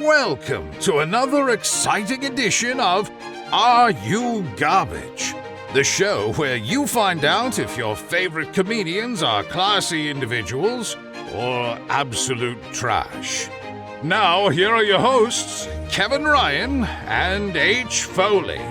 Welcome to another exciting edition of Are You Garbage? The show where you find out if your favorite comedians are classy individuals or absolute trash. Now, here are your hosts, Kevin Ryan and H. Foley.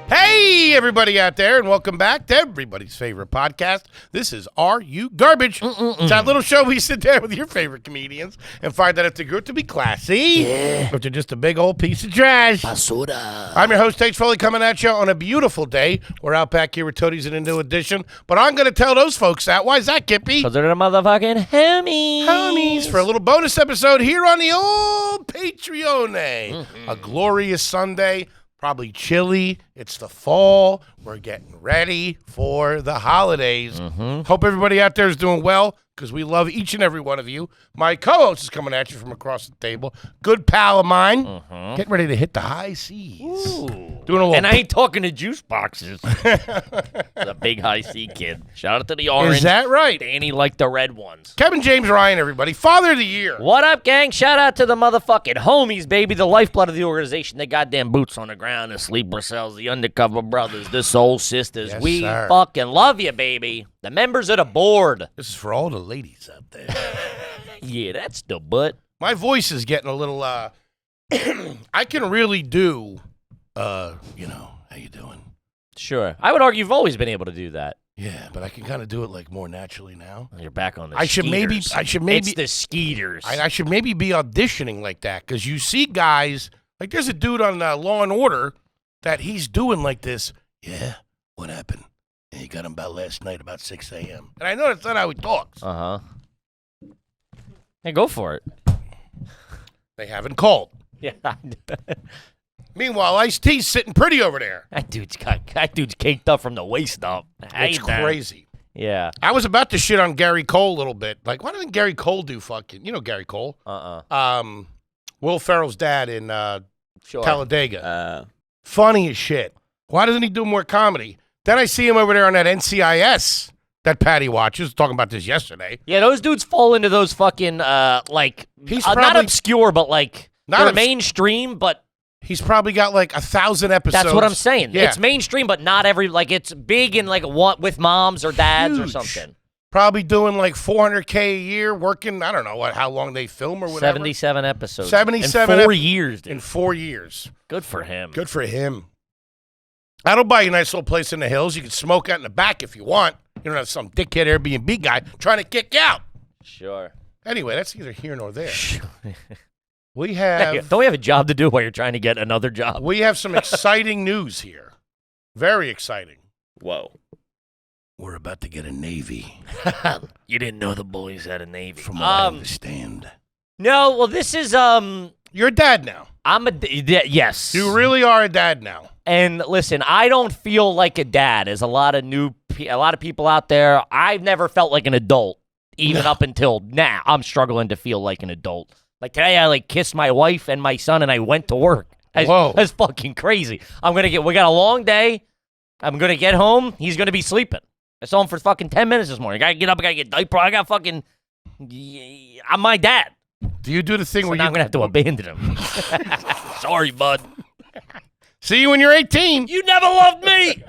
Hey, everybody out there, and welcome back to everybody's favorite podcast. This is Are You Garbage? It's that little show where you sit there with your favorite comedians and find out if they're good to be classy, or they're just a big old piece of trash. Basura. I'm your host, H. Foley, coming at you on a beautiful day. We're out back here with Toadies in a new edition, but I'm going to tell those folks that. Why is that, Kippy? Because they're the motherfucking homies. For a little bonus episode here on the old Patreon. A glorious Sunday. Probably chilly. It's the fall. We're getting ready for the holidays. Hope everybody out there is doing well because we love each and every one of you. My co-host is coming at you from across the table. Good pal of mine. Getting ready to hit the high seas. Doing a little. And I ain't talking to juice boxes. The big high C kid. Shout out to the orange. Is that right? Danny liked the red ones. Kevin James Ryan, everybody. Father of the Year. What up, gang? Shout out to the motherfucking homies, baby. The lifeblood of the organization. The goddamn boots on the ground. The sleeper cells. The undercover brothers. The soul sisters. Yes, we sir. fucking love you, baby. The members of the board. This is for all the ladies out there. Yeah, that's the butt. My voice is getting a little, I can really do, how you doing? Sure. I would argue you've always been able to do that. Yeah, but I can kind of do it like more naturally now. You're back on the I should maybe It's the skeeters. I should maybe be auditioning like that because you see guys, like there's a dude on Law and Order that he's doing like this. Yeah, what happened? And he got him about last night about 6 a.m. And I know that's not how he talks. Uh-huh. Hey, go for it. They haven't called. Yeah. Meanwhile, Ice-T's sitting pretty over there. That dude's caked up from the waist up. It's crazy. Yeah. I was about to shit on Gary Cole a little bit. Like, why doesn't Gary Cole do fucking, Gary Cole? Will Ferrell's dad in Talladega. Funny as shit. Why doesn't he do more comedy? Then I see him over there on that NCIS that Patty watches. Talking about this yesterday. Yeah, those dudes fall into those fucking, He's not probably obscure, but like, they're mainstream, but. He's probably got like 1,000 episodes. That's what I'm saying. Yeah. It's mainstream, but not every, like, it's big in like what with moms or dads Huge. or something. Probably doing like $400K a year, working, I don't know how long they film or whatever. 77 episodes. 77 in 4 years, dude. In 4 years. Good for him. Good for him. That'll buy you a nice little place in the hills. You can smoke out in the back if you want. You don't have some dickhead Airbnb guy trying to kick you out. Sure. Anyway, that's neither here nor there. We have... Don't we have a job to do while you're trying to get another job? We have some exciting news here. Very exciting. Whoa. We're about to get a Navy. You didn't know the boys had a Navy. From what I understand. No, well, this is, You're a dad now. Yes. You really are a dad now. And listen, I don't feel like a dad. As a lot of people out there, I've never felt like an adult, even up until now. I'm struggling to feel like an adult. Like today, I kissed my wife and my son, and I went to work. Whoa, that's fucking crazy. We got a long day. I'm gonna get home. He's gonna be sleeping. I saw him for fucking 10 minutes this morning. I gotta get up. I gotta get diaper. I got fucking. I'm my dad. Do you do the thing where I'm gonna have to abandon him? Sorry, bud. See you when you're 18. You never loved me.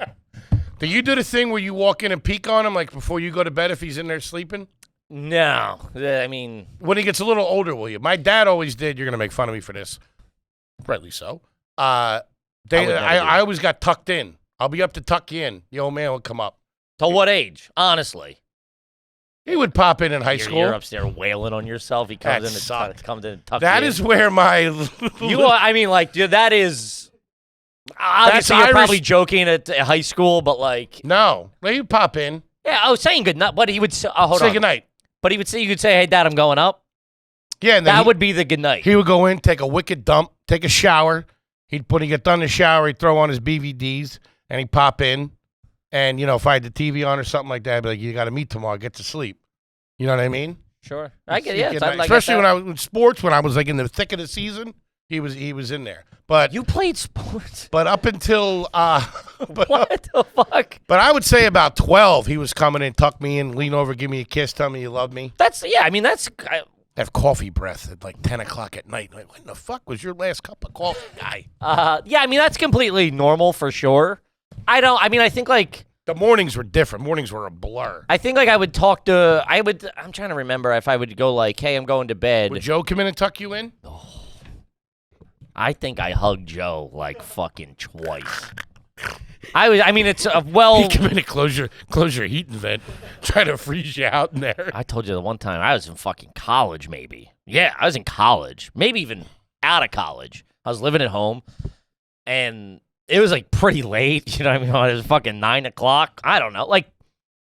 Do you do the thing where you walk in and peek on him, like before you go to bed if he's in there sleeping? No. I mean... When he gets a little older, will you? My dad always did. You're going to make fun of me for this. Rightly so. I always got tucked in. I'll be up to tuck you in. The old man will come up. To what age? Honestly. He would pop in high school. You're upstairs wailing on yourself. He comes in and tucks That you is where my... dude, that is... Obviously, you're probably joking at high school, but like... No. He'd pop in. Yeah, I was saying good night, but he would say... hold on. Say good night. But he would say, you could say, hey, Dad, I'm going up. Yeah, and then that would be the good night. He would go in, take a wicked dump, take a shower. He'd get done the shower, he'd throw on his BVDs, and he'd pop in. And, if I had the TV on or something like that, I'd be like, you got to meet tomorrow, get to sleep. You know what I mean? Sure. I get it, yeah. Especially when I was in sports, when I was like in the thick of the season, he was in there. But you played sports? But up until... what the fuck? But I would say about 12, he was coming in, tuck me in, lean over, give me a kiss, tell me you love me. That's have coffee breath at like 10 o'clock at night. Like, when the fuck was your last cup of coffee, guy? Yeah, I mean, that's completely normal for sure. I think like, The mornings were different. Mornings were a blur. I'm trying to remember if I would go like, hey, I'm going to bed. Would Joe come in and tuck you in? I think I hugged Joe like fucking twice. It's well. He come in and close your heating vent, try to freeze you out in there. I told you the one time I was in fucking college, maybe. Yeah, I was in college, maybe even out of college. I was living at home, and it was like pretty late. You know what I mean? It was fucking 9 o'clock. I don't know, like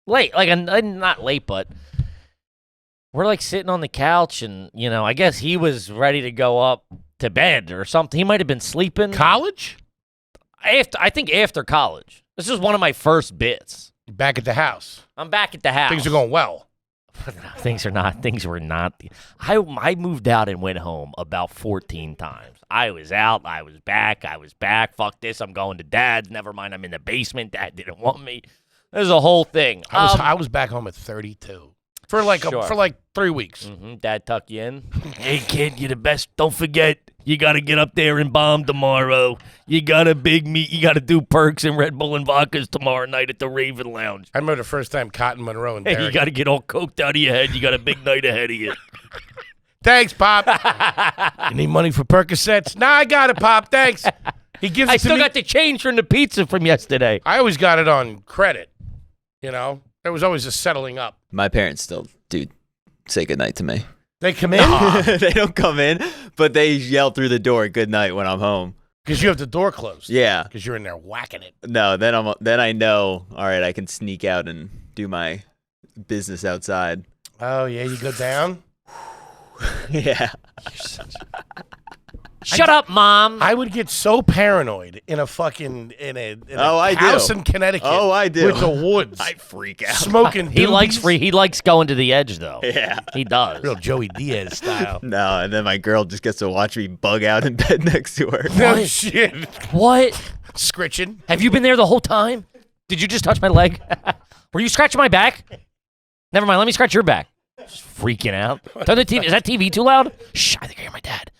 late, like not late, but we're like sitting on the couch, and I guess he was ready to go up to bed or something. He might have been sleeping. College? I think after college. This is one of my first bits. You're back at the house. I'm back at the house. Things are going well. Things were not. I moved out and went home about 14 times. I was out. I was back. Fuck this. I'm going to Dad's. Never mind. I'm in the basement. Dad didn't want me. There's a whole thing. I was back home at 32 for like 3 weeks. Dad tuck you in. Hey kid, you're the best. Don't forget, you got to get up there and bomb tomorrow. You got a big meet. You got to do perks and Red Bull and vodkas tomorrow night at the Raven Lounge. I remember the first time Cotton Monroe and Hey, Derek. you got to get all coked out of your head. You got a big night ahead of you. Thanks, Pop. You need money for Percocets? Nah, I got it, Pop. Thanks. He gives it I to still me. got the change from the pizza from yesterday. I always got it on credit. There was always a settling up. My parents still do say goodnight to me. They come in They don't come in, but they yell through the door good night when I'm home. because you have the door closed. Yeah. Because you're in there whacking it. No, then I know, all right, I can sneak out and do my business outside. Oh, yeah, you go down? Yeah. Shut up, Mom. I would get so paranoid in a house in Connecticut. Oh, I do. With the woods. I freak out. Smoking He likes doobies. He likes going to the edge, though. Yeah. He does. Real Joey Diaz style. No, and then my girl just gets to watch me bug out in bed next to her. No shit. What? Scritching. Have you been there the whole time? Did you just touch my leg? Were you scratching my back? Never mind. Let me scratch your back. Just freaking out. Turn the TV. Is that TV too loud? Shh. I think I hear my dad.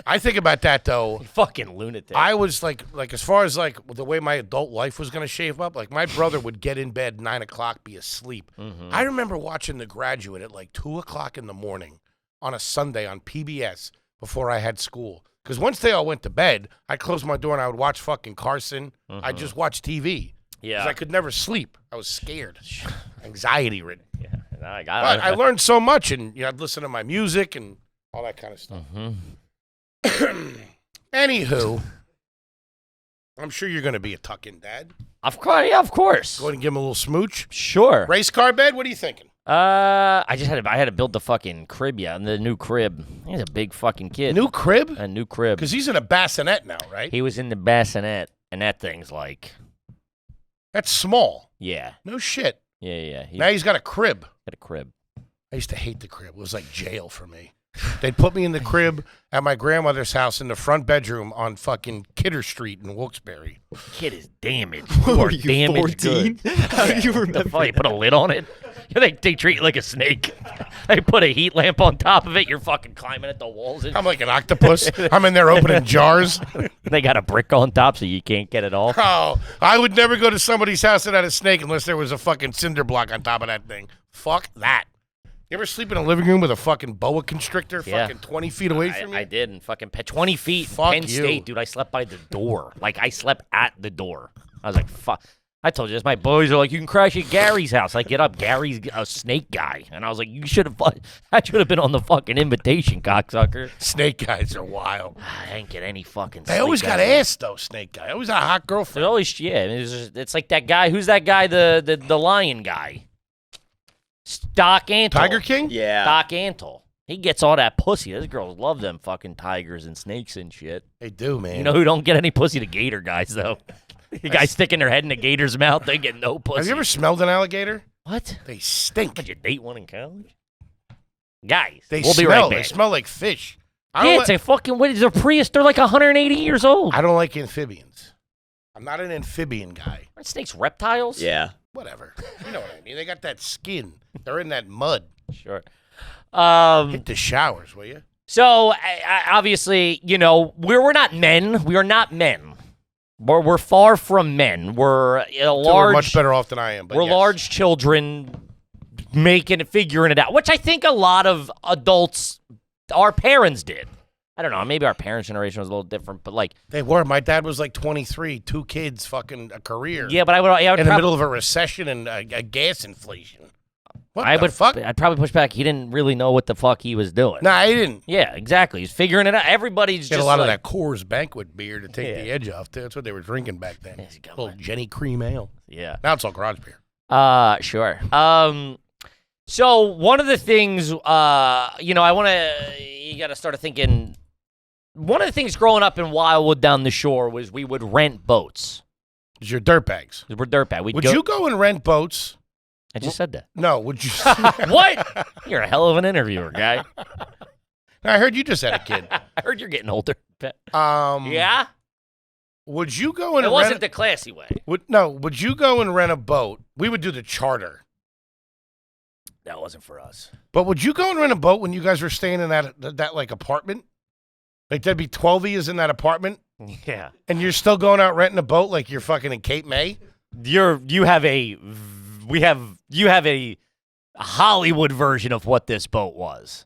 I think about that, though. Fucking lunatic. I was like as far as like the way my adult life was going to shape up, like my brother would get in bed 9 o'clock, be asleep. I remember watching The Graduate at like 2 o'clock in the morning on a Sunday on PBS before I had school. Because once they all went to bed, I'd close my door and I would watch fucking Carson. I'd just watch TV. Yeah. Because I could never sleep. I was scared. Anxiety ridden. Yeah. I But I learned so much, and I'd listen to my music and all that kind of stuff. Anywho, I'm sure you're going to be a tuck-in dad. Of course. Yeah, of course. Go ahead and give him a little smooch. Sure. Race car bed? What are you thinking? I had to build the fucking crib. Yeah, the new crib. He's a big fucking kid. New crib? A new crib. Because he's in a bassinet now, right? He was in the bassinet, and that thing's like, That's small. yeah, No shit. yeah. He's Now he's got a crib. got a crib. I used to hate the crib. It was like jail for me. They'd put me in the crib at my grandmother's house in the front bedroom on fucking Kidder Street in Wilkes-Barre. Kid is damaged. Who You are are you, damaged 14? good. How do you The remember fuck, you put a lid on it? Yeah, they treat you like a snake. They put a heat lamp on top of it. You're fucking climbing at the walls. I'm like an octopus. I'm in there opening jars. They got a brick on top so you can't get it off. Oh, I would never go to somebody's house that had a snake unless there was a fucking cinder block on top of that thing. Fuck that. You ever sleep in a living room with a fucking boa constrictor Yeah. fucking 20 feet away from you? I did, and fucking 20 feet, Fuck Penn you. State, dude. I slept by the door. Like, I slept at the door. I was like, fuck. I told you this. My boys are like, you can crash at Gary's house. I get up, Gary's a snake guy. And I was like, you should have, that should have been on the fucking invitation, cocksucker. Snake guys are wild. I didn't get any fucking They sleep always got that night. ass, though, snake guy. Always a hot They're girlfriend. always, yeah. It's like that guy. Who's that guy, the lion guy? Doc Antle. Tiger King? Yeah. Doc Antle. He gets all that pussy. Those girls love them fucking tigers and snakes and shit. They do, man. You know who don't get any pussy? The gator guys, though. The guys sticking their head in the gator's mouth, they get no pussy. Have you ever smelled an alligator? What? They stink. Did you date one in college? Guys, They we'll smell. be right They back. smell like fish. Yeah, it's a fucking, what is a Prius? They're like 180 years old. I don't like amphibians. I'm not an amphibian guy. Aren't snakes reptiles? Yeah. Whatever. You know what I mean. They got that skin. They're in that mud. Sure. Hit the showers, will you? So obviously, you know, we're not men. We are not men. We're far from men. We're We're much better off than I am. But we're yes. large children figuring it out, which I think a lot of adults, our parents did. I don't know. Maybe our parents' generation was a little different, but like They were. My dad was like 23, 2 kids, fucking a career. yeah. But I would in the middle of a recession and a gas inflation. What the fuck? I'd probably push back. He didn't really know what the fuck he was doing. Nah, he didn't. Yeah, exactly. He's figuring it out. Everybody's Get just a lot like, of that Coors Banquet beer to take Yeah. the edge off. That's what they were drinking back then. Yes, you got Little one. Jenny Cream Ale. Yeah. Now it's all garage beer. Sure. So one of the things, you know, you got to start thinking. One of the things growing up in Wildwood down the shore was we would rent boats. It's your dirt bags. We're dirtbag. Would you go and rent boats? I just said that. No, would you? What? You're a hell of an interviewer, guy. I heard you just had a kid. I heard you're getting older. Yeah. Yeah? Would you go and It rent? wasn't the classy way. Would you go and rent a boat? We would do the charter. That wasn't for us. But would you go and rent a boat when you guys were staying in that like apartment? Like there'd be 12 of you in that apartment, Yeah. and you're still going out renting a boat like you're fucking in Cape May? You have a Hollywood version of what this boat was.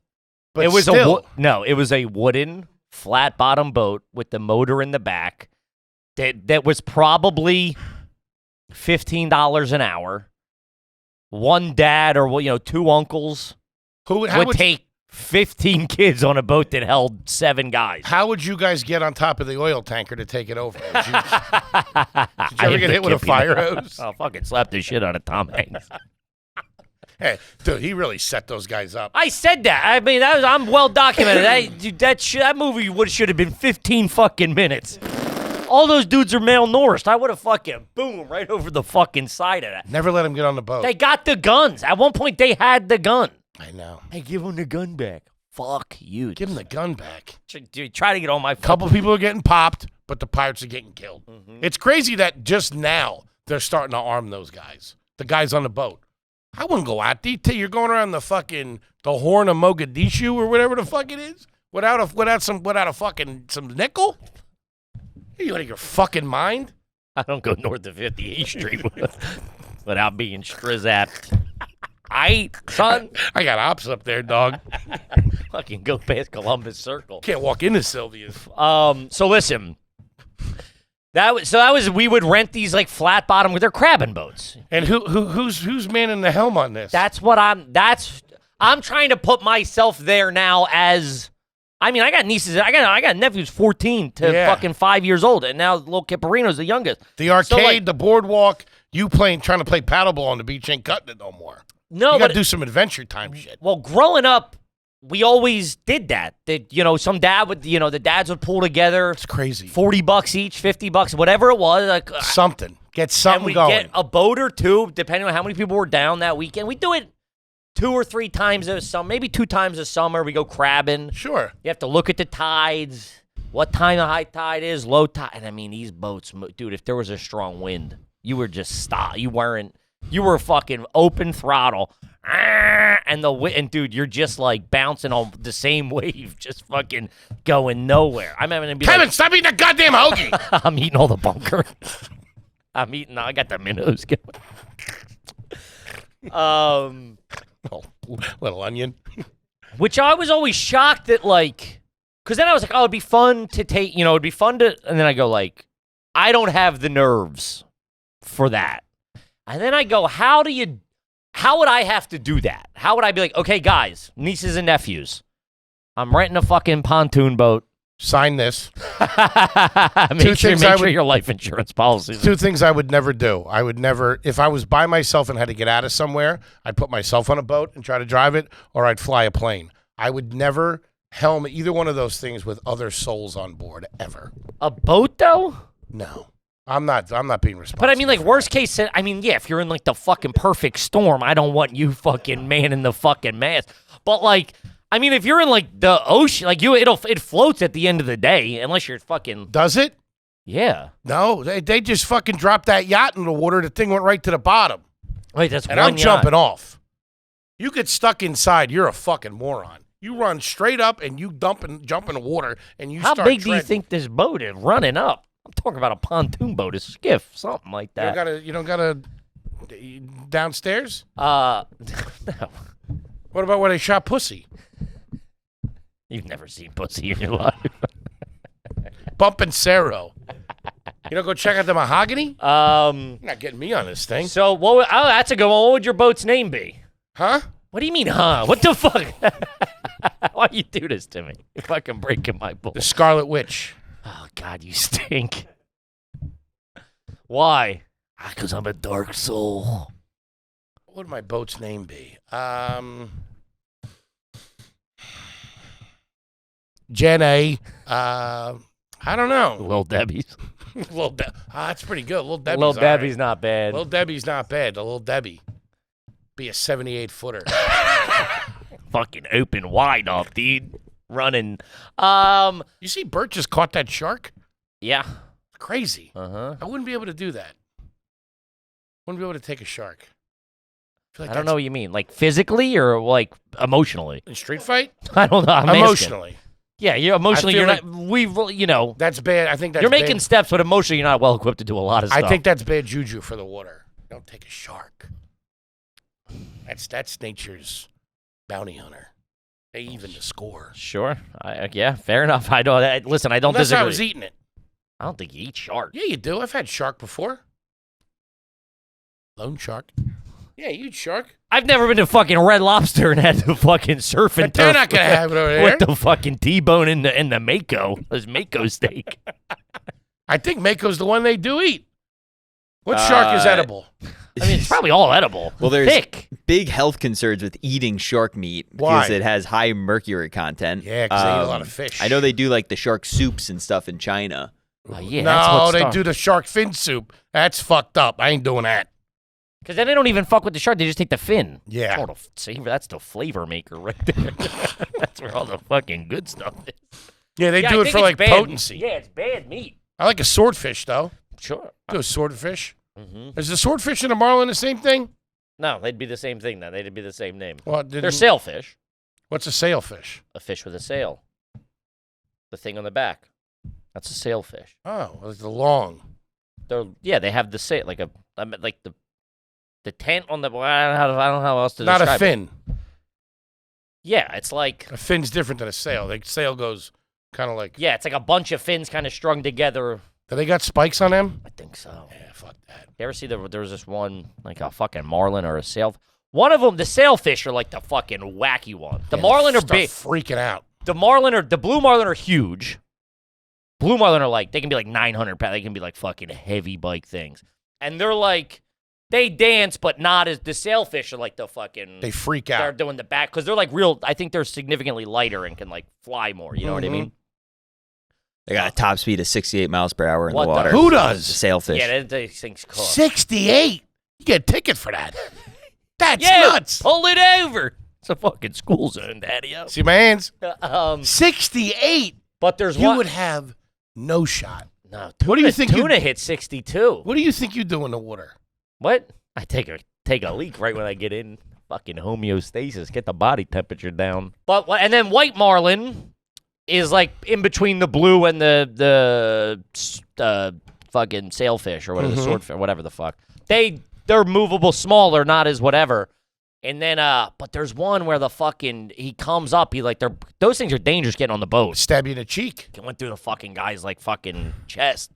But it was still, it was a wooden flat bottom boat with the motor in the back that was probably $15 an hour. One dad or 2 uncles how would would take 15 kids on a boat that held 7 guys. how would you guys get on top of the oil tanker to take it over? Did you I ever get hit with a Kippy fire that. hose? I'll fucking slap the shit out of Tom Hanks. Hey, dude, he really set those guys up. I said that. I mean, I'm well documented. That movie should have been 15 fucking minutes. All those dudes are malnourished. I would have fucking boom right over the fucking side of that. Never let him get on the boat. They got the guns. At one point, they had the gun. I know. Hey, give him the gun back. Fuck you. Give him the gun back. Try to get on my Couple people are getting popped, but the pirates are getting killed. It's crazy that just now they're starting to arm those guys. The guys on the boat. I wouldn't go out there. You're going around the Horn of Mogadishu or whatever the fuck it is without a fucking some nickel. Are you out of your fucking mind? I don't go north of 58th Street without being strizapped. Son. I got ops up there, dog. Fucking go past Columbus Circle. Can't walk into Sylvia's. So listen. That was we would rent these like flat bottom with their crabbing boats. And who's manning the helm on this? I'm trying to put myself there now as I mean, I got nieces, I got nephews 14 to fucking 5 years old, and now little Kipperino's the youngest. The arcade, the boardwalk, you trying to play paddleball on the beach ain't cutting it no more. No, you got to do some adventure time shit. Well, growing up, we always did that. Some dad would, the dads would pull together. It's crazy. $40 each, $50, whatever it was. Like, something. Get something and we'd going. Get a boat or two, depending on how many people were down that weekend. We do it 2 or 3 times a summer, maybe 2 times a summer. We go crabbing. Sure. You have to look at the tides, what time the high tide is, low tide. And I mean, these boats, dude, if there was a strong wind, you were just stop. You were fucking open throttle. And dude, you're just like bouncing on the same wave, just fucking going nowhere. I'm having to be Kevin, like, stop eating that goddamn hoagie. I'm eating all the bunker. I got the minnows going. Little onion. Which I was always shocked that, like, because then I was like, oh, it'd be fun to take, it'd be fun to, and then I go, like, I don't have the nerves for that. And then I go, how would I have to do that? How would I be like, okay, guys, nieces and nephews, I'm renting a fucking pontoon boat. Sign this. make sure your life insurance policy. 2 things I would never do. I would never, if I was by myself and had to get out of somewhere, I'd put myself on a boat and try to drive it, or I'd fly a plane. I would never helm either one of those things with other souls on board, ever. A boat, though? No. I'm not being responsible. But I mean, like, worst case, I mean, yeah, if you're in, like, the fucking perfect storm, I don't want you fucking manning the fucking mast. But, like, I mean, if you're in, like, the ocean, like, it floats at the end of the day, unless you're fucking... Does it? Yeah. No, they just fucking dropped that yacht in the water. The thing went right to the bottom. Wait, that's and one I'm jumping off. You get stuck inside, you're a fucking moron. You run straight up and you jump in the water and you How start big do you treading. think this boat is running up? I'm talking about a pontoon boat, a skiff, something like that. You don't gotta downstairs? No. What about where they shot Pussy? You've never seen pussy in your life. Bumpin' Cerro. You don't go check out the mahogany? You're not getting me on this thing. So that's a good one. What would your boat's name be? Huh? What do you mean, huh? What the fuck? Why you do this to me? You're fucking breaking my boat. The Scarlet Witch. Oh, God, you stink. Why? Because I'm a dark soul. What would my boat's name be? Jenny. I don't know. Little Debbie's. That's pretty good. Little Debbie's. Little Debbie's not bad. Little Debbie's not bad. The Little Debbie. Be a 78-footer. Fucking open wide up, dude. Running. You see Bert just caught that shark? Yeah. Crazy. Uh-huh. I wouldn't be able to do that. Wouldn't be able to take a shark. I don't know what you mean. Like physically or like emotionally? In street fight? I don't know. I'm asking. Emotionally. Yeah, you're emotionally. I You're feel not. That's bad. I think that's You're making bad. steps, but emotionally, you're not well equipped to do a lot of stuff. I think that's bad juju for the water. Don't take a shark. That's nature's bounty hunter. They even the score. Sure. Yeah, fair enough. I don't. Listen, I don't Unless disagree. I was eating it. I don't think you eat shark. Yeah, you do. I've had shark before. Lone shark. Yeah, you eat shark. I've never been to fucking Red Lobster and had the fucking surf and But they're turf not gonna have it over there. with the fucking T-bone and the Mako. There's Mako steak. I think Mako's the one they do eat. What shark is edible? I mean, it's probably all edible. Well, there's thick. big health concerns with eating shark meat Why? because it has high mercury content. Yeah, because they eat a lot of fish. I know they do like the shark soups and stuff in China. Oh, yeah, that's No, what's they do the shark fin soup. That's fucked up. I ain't doing that. Because then they don't even fuck with the shark. They just take the fin. Yeah. That's the flavor maker right there. That's where all the fucking good stuff is. Yeah, they Yeah, do I it think for it's like bad. potency. Yeah, it's bad meat. I like a swordfish though. Sure. Do a swordfish. Mm-hmm. Is the swordfish and the marlin the same thing? No, they'd be the same thing then. They'd be the same name. Well, They're sailfish. What's a sailfish? A fish with a sail. The thing on the back. That's a sailfish. Oh, well, it's the long. They have the sail like the tent on the. I don't know how else to Not describe a fin. it. Yeah, it's like A fin's different than a sail. The sail goes kind of like. it's like a bunch of fins kind of strung together. Do they got spikes on them? I think so. Yeah, fuck that. You ever see there was this one like a fucking marlin or a sail? One of them, the sailfish are like the fucking wacky one. The marlin are Start big. freaking out. The blue marlin are huge. Blue marlin are like, they can be like 900 pounds. They can be like fucking heavy bike things. And they're like, they dance, but not as, the sailfish are like the fucking. They freak They're out. doing the back, because they're like real, I think they're significantly lighter and can like fly more. You know what I mean? They got a top speed of 68 miles per hour in What the the- water. Who does? The sailfish. Yeah, these things cost. 68. You get a ticket for that. That's Yeah, nuts. pull it over. It's a fucking school zone, daddy-o. See my hands? 68. But there's You one. would have no shot. No, What do you think you- Tuna hit 62. What do you think you do in the water? What? I take a leak right when I get in. Fucking homeostasis, get the body temperature down. But and then white marlin is like in between the blue and the fucking sailfish or whatever, the swordfish, whatever the fuck. They're movable, smaller, not as whatever. And then but there's one where the fucking he comes up, those things are dangerous getting on the boat. Stab you in the cheek. It went through the fucking guy's like fucking chest.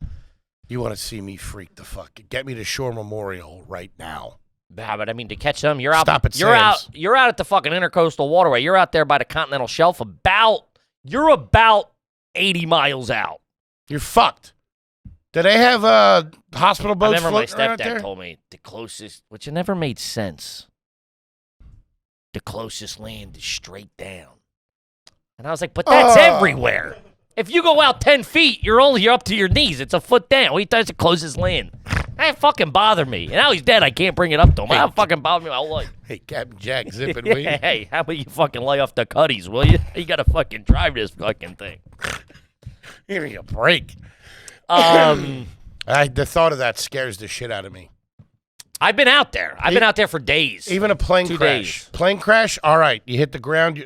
You want to see me freak the fuck? Get me to Shore Memorial right now. Yeah, but I mean, to catch them, you're out. Stop at You're Sam's. out. You're out at the fucking intercoastal waterway. You're out there by the continental shelf. You're about 80 miles out. You're fucked. Do they have hospital I boats remember my floating around stepdad there? told me the closest, which it never made sense. The closest land is straight down, and I was like, but that's everywhere. If you go out 10 feet, you're up to your knees. It's a foot down. What that's the closest land? That fucking bothered me. And now he's dead. I can't bring it up to him. That fucking bothered me my whole life. Hey, Captain Jack, zipping with you. Hey, how about you fucking lay off the cutties, will you? You gotta fucking drive this fucking thing. Give me a break. Um, The thought of that scares the shit out of me. I've been out there. I've been out there for days. Even a plane 2 crash. days. Plane crash, all right. You hit the ground,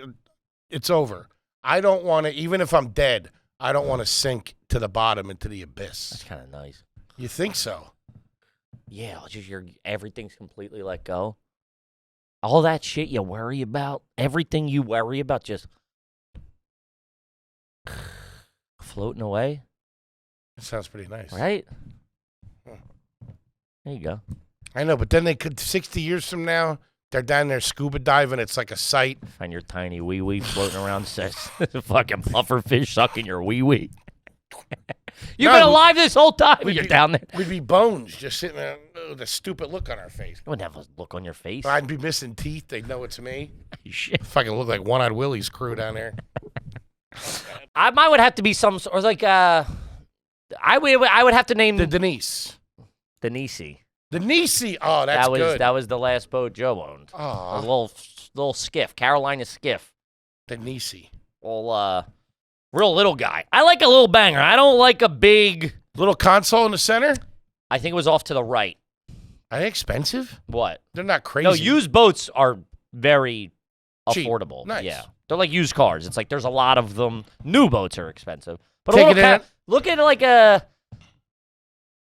it's over. I don't want to, even if I'm dead, I don't want to sink to the bottom into the abyss. That's kind of nice. You think so? Yeah, just everything's completely let go. All that shit you worry about, everything you worry about, just floating away. That sounds pretty nice. Right? There you go. I know, but then they could, 60 years from now, they're down there scuba diving. It's like a sight. Find your tiny wee-wee floating around, fucking pufferfish sucking your wee-wee. You've been alive this whole time. You're down there. We'd be bones just sitting there with a stupid look on our face. You wouldn't have a look on your face. I'd be missing teeth. They'd know it's me. Shit. Fucking look like One-Eyed Willie's crew down there. Mine would have to be some sort of like, I would have to name The Denise. the Nisi. The Nisi. Oh, that's good. That was the last boat Joe owned. A Oh, little skiff, Carolina skiff. the Nisi. Real little guy. I like a little banger. I don't like a big. Little console in the center. I think it was off to the right. Are they expensive? What? They're not crazy. No, used boats are very Cheap. affordable. Nice. Yeah, they're like used cars. It's like there's a lot of them. New boats are expensive, but Take it in. look at like a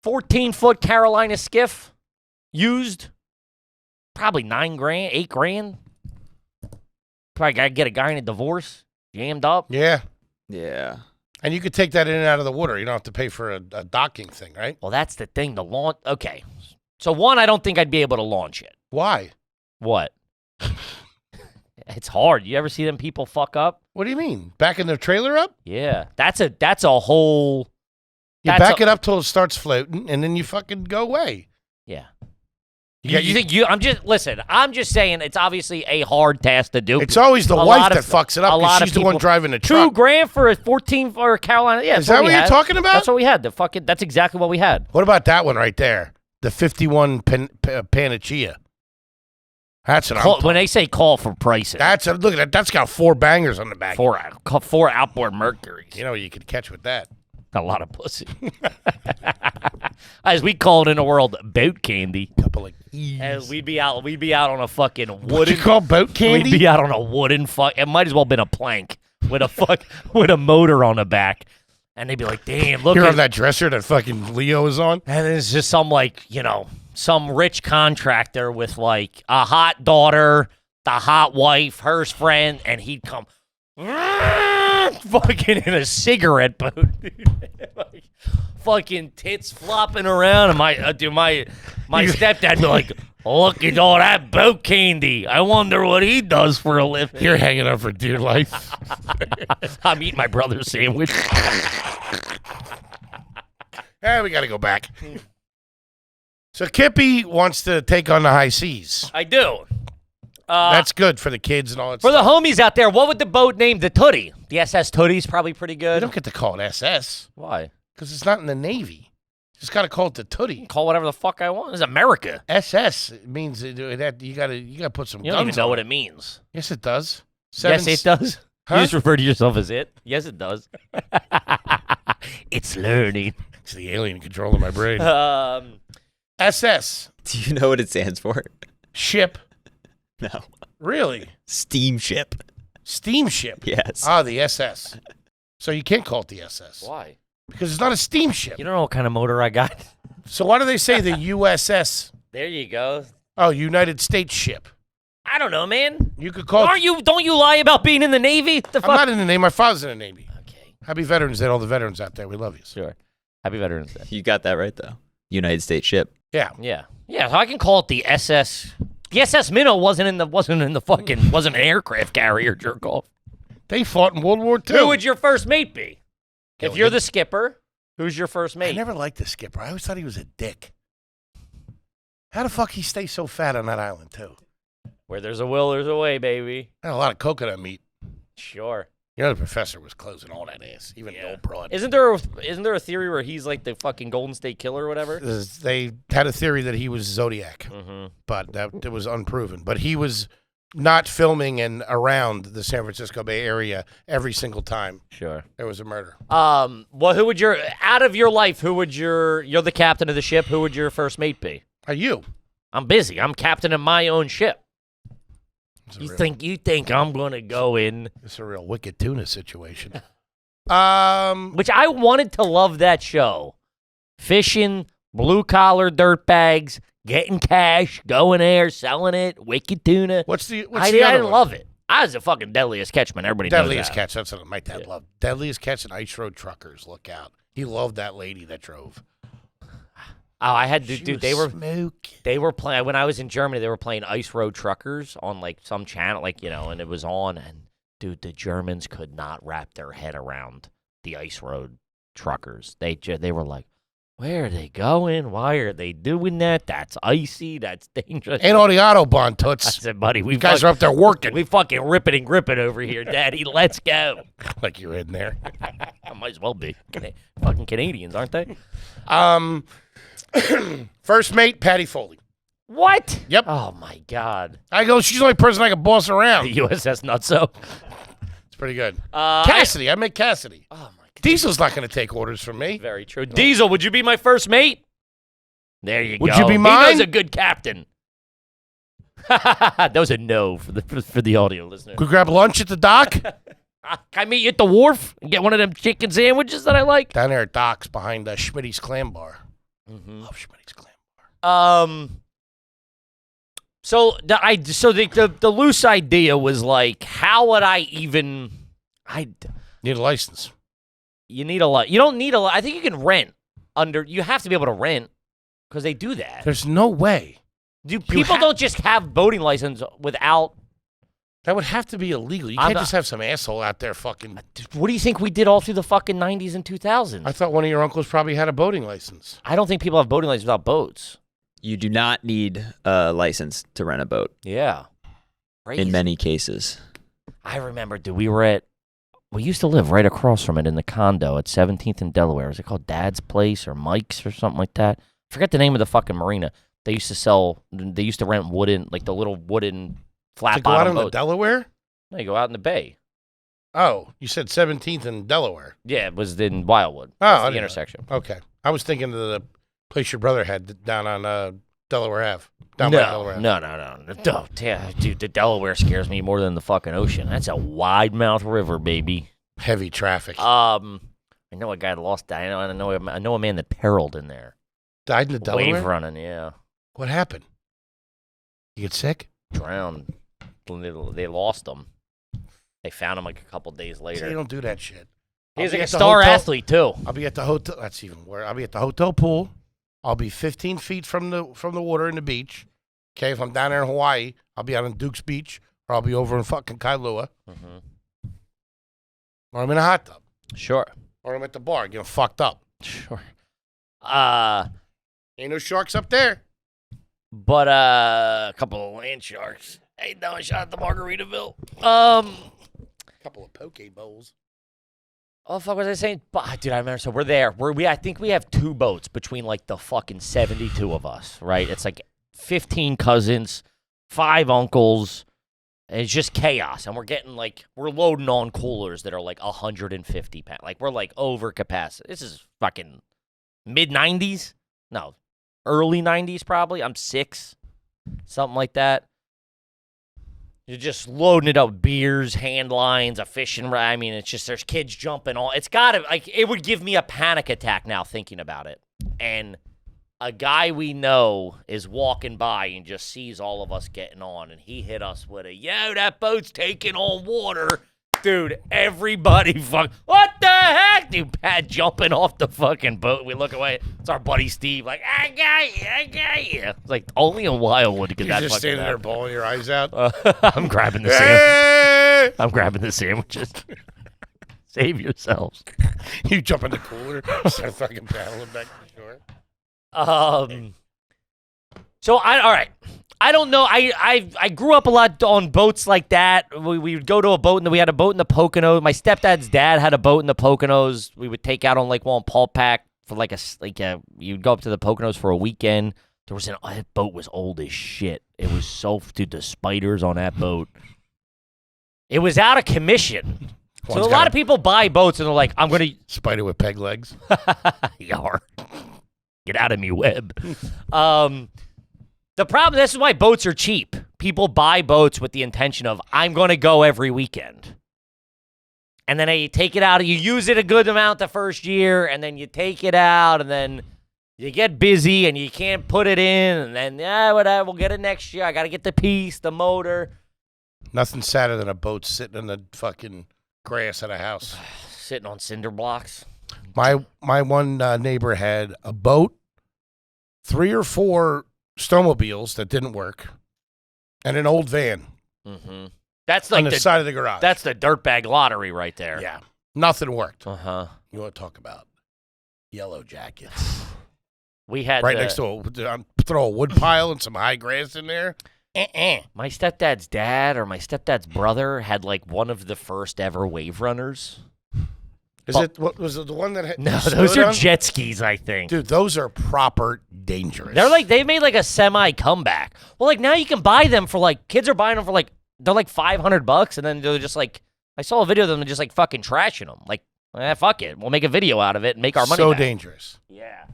14-foot Carolina skiff, used, probably $9 grand, $8 grand. Probably gotta get a guy in a divorce, jammed up. Yeah. Yeah. And you could take that in and out of the water. You don't have to pay for a docking thing, right? Well, that's the thing. The launch. Okay, so one, I don't think I'd be able to launch it. Why? What? It's hard. You ever see them people fuck up? What do you mean? Backing the trailer up? Yeah, that's a whole. You That's back it up till it starts floating, and then you fucking go away. Yeah. You think I'm just saying it's obviously a hard task to do. It's always the A wife lot that of- fucks it a up lot because of she's the one people- driving the $2 truck. grand for a 14 for Carolina. Yeah, Is that what you're talking about? That's what we had. That's exactly what we had. What about that one right there? The 51 Panacea. That's what I'm talking. When they say call for pricing, Look at that. That's got 4 bangers on the back. four outboard Mercuries. You know what you could catch with that. A lot of pussy. As we call it in the world, boat candy. Couple of keys. As we'd be out on a fucking What wooden. you call boat candy? We'd be out on a wooden fuck. It might as well have been a plank with a motor on the back, and they'd be like, "Damn, look You're at on that dresser that fucking Leo is on. And it's just some rich contractor with like a hot daughter, the hot wife, her friend, and he'd come fucking in a cigarette boat, dude. Like, fucking tits flopping around, and my stepdad be like, "Look at all that boat candy. I wonder what he does for a living." You're hanging out for dear life. I'm eating my brother's sandwich. We got to go back. So Kippy wants to take on the high seas. I do. That's good for the kids and all that For stuff. the homies out there, what would the boat name? The Tootie. The SS Tootie's probably pretty You good. don't get to call it SS Why? because it's not in the Navy. You just got to call it the Tootie. Call whatever the fuck I want. It's America. SS means that you got to put some You guns don't even know on what it means. Yes, it does. Yes, it does. Huh? You just refer to yourself as it. Yes, it does. It's learning. It's the alien controlling my brain. SS. Do you know what it stands for? Ship. No. Really? Steamship. Steamship. Yes. Ah, the SS. So you can't call it the SS Why? because it's not a steamship. You don't know what kind of motor I got. So why do they say the USS? There you go. Oh, United States ship. I don't know, man. You could call it. Don't you lie about being in the Navy? The I'm fuck? not in the Navy. My father's in the Navy. Okay. Happy Veterans Day to all the veterans out there. We love you. Sure. Happy Veterans Day. You got that right, though. United States ship. Yeah. Yeah. Yeah, so I can call it the SS. The SS Minnow wasn't an aircraft carrier, jerk off. They fought in World War II. Who would your first mate be? If Gilligan. you're the skipper, who's your first I mate? never liked the skipper. I always thought he was a dick. How the fuck he stay so fat on that island too? Where there's a will, there's a way, baby. Had a lot of coconut meat. Sure. You know the professor was closing all that ass, even the old broad. Isn't there a theory where he's like the fucking Golden State Killer or whatever? They had a theory that he was Zodiac, but that was unproven. But he was not filming and around the San Francisco Bay Area every single time Sure. there was a murder. Well, out of your life, you're the captain of the ship, who would your first mate be? Are you? I'm busy. I'm captaining my own ship. You think I'm gonna go in? It's a real Wicked Tuna situation. Which I wanted to love that show. Fishing, blue collar dirtbags, getting cash, going there, selling it, Wicked Tuna. I didn't love it. I was the fucking deadliest catchman. Everybody knows Deadliest that. Catch. That's what my dad loved. Deadliest Catch and Ice Road Truckers. Look out. He loved that lady that drove. Oh, I had to, She dude. was They were smoking. They were playing when I was in Germany. They were playing Ice Road Truckers on like some channel, like and it was on. And dude, the Germans could not wrap their head around the Ice Road Truckers. They were like, "Where are they going? Why are they doing that? That's icy. That's dangerous." Ain't all the Autobahn I toots. said, "Buddy, we You guys are up there working. we fucking ripping and gripping over here, Daddy. Let's go." Like you're in there. I might as well be. Fucking Canadians, aren't they? First mate, Patty Foley. What? Yep. Oh my God. I go, she's the only person I can boss around. The USS Nutso. It's pretty good. Cassidy, I met Cassidy. Oh my God. Diesel's not going to take orders from me. Very true. Diesel, would you be my first mate? There you go. Would you be He mine? was a good captain. That was a no for the audio listener. Could we grab lunch at the dock? Can I meet you at the wharf and get one of them chicken sandwiches that I like? Down there at docks behind Schmitty's Clam Bar. Mm-hmm. Love Schmitty's Clam Bar. So the loose idea was like, how would I even? Need a license. You need a lot. You don't need a lot. I think you can rent under. You have to be able to rent because they do that. There's no way. People don't just have boating license without. That would have to be illegal. You can't just have some asshole out there fucking. What do you think we did all through the fucking 90s and 2000s? I thought one of your uncles probably had a boating license. I don't think people have boating licenses without boats. You do not need a license to rent a boat Yeah. Crazy. in many cases. I remember, dude, we used to live right across from it in the condo at 17th and Delaware. Was it called Dad's Place or Mike's or something like that? Forget the name of the fucking marina. They used to rent wooden, like the little wooden flat To go out bottom in the boats. Delaware? No, you go out in the bay. Oh, you said 17th in Delaware. Yeah, it was in Wildwood. Oh, That's I the didn't know. intersection. Okay. I was thinking of the place your brother had down on Delaware Ave. Down by Delaware Ave. No. Dude, the Delaware scares me more than the fucking ocean. That's a wide mouth river, baby. Heavy traffic. I know a guy that lost that. I know a man that periled in there. Died in the Delaware? Wave running, yeah. What happened? You get sick? Drowned. They lost him. They found him like a couple days See, later. you don't do that shit. He's I'll like be a at the star hotel- athlete too. I'll be at the hotel. That's even worse. I'll be at the hotel pool. I'll be 15 feet from the water in the beach. Okay, if I'm down there in Hawaii, I'll be out on Duke's Beach, or I'll be over in fucking Kailua, or I'm in a hot tub, Sure. or I'm at the bar getting fucked up. Sure. Ain't no sharks up there. But a couple of land sharks. Hey, no, I shot at the Margaritaville. Oh, Couple of poke bowls. fuck, was I saying? Dude, I remember. So we're there. I think we have 2 boats between like the fucking 72 of us, right? It's like 15 cousins, 5 uncles. And it's just chaos. And we're loading on coolers that are like 150 pounds. Like, we're like over capacity. This is fucking mid-90s? No, early 90s probably. I'm 6, something like that. You're just loading it up with beers, hand lines, a fishing rod. I mean, it's just there's kids jumping on. It's got to, like, it would give me a panic attack now thinking about it. And a guy we know is walking by and just sees all of us getting on, and he hit us with yo, that boat's taking on water. Dude, everybody what the heck? Dude, Pat jumping off the fucking boat. We look away. It's our buddy Steve, like, I got you. It's like, only in Wildwood could You're that just fucking standing there happen. bawling your eyes out. I'm grabbing the sandwich. Hey! I'm grabbing the sandwiches. Save yourselves. You jump in the cooler, start fucking paddling back to shore. So all right. I don't know. I grew up a lot on boats like that. We would go to a boat, and then we had a boat in the Poconos. My stepdad's dad had a boat in the Poconos. We would take out on Lake Wallenpaupack for you'd go up to the Poconos for a weekend. That boat was old as shit. It was dude, the spiders on that boat. It was out of commission. So a lot of people buy boats, and they're like, I'm going to... Spider with peg legs. Yar. Get out of me, web. The problem, this is why boats are cheap. People buy boats with the intention of, I'm going to go every weekend. And then you take it out, you use it a good amount the first year, and then you take it out, and then you get busy, and you can't put it in, and then, whatever, we'll get it next year. I got to get the piece, the motor. Nothing sadder than a boat sitting in the fucking grass at a house. Sitting on cinder blocks. My one neighbor had a boat, 3 or 4 snowmobiles that didn't work, and an old van. Mm-hmm. That's like on the side of the garage. That's the dirtbag lottery right there. Yeah. Nothing worked. Uh-huh. You want to talk about yellow jackets? We had right next to throw a wood pile and some high grass in there. My stepdad's dad or my stepdad's brother had like one of the first ever wave runners. What was it, the one that had No, those are jet skis, I think. Dude, those are proper dangerous. They made like a semi comeback. Well, like now you can buy them for like kids are buying them for like they're like $500, and then they're just like I saw a video of them just like fucking trashing them. Like, fuck it, we'll make a video out of it and make our money. So back. dangerous. Yeah,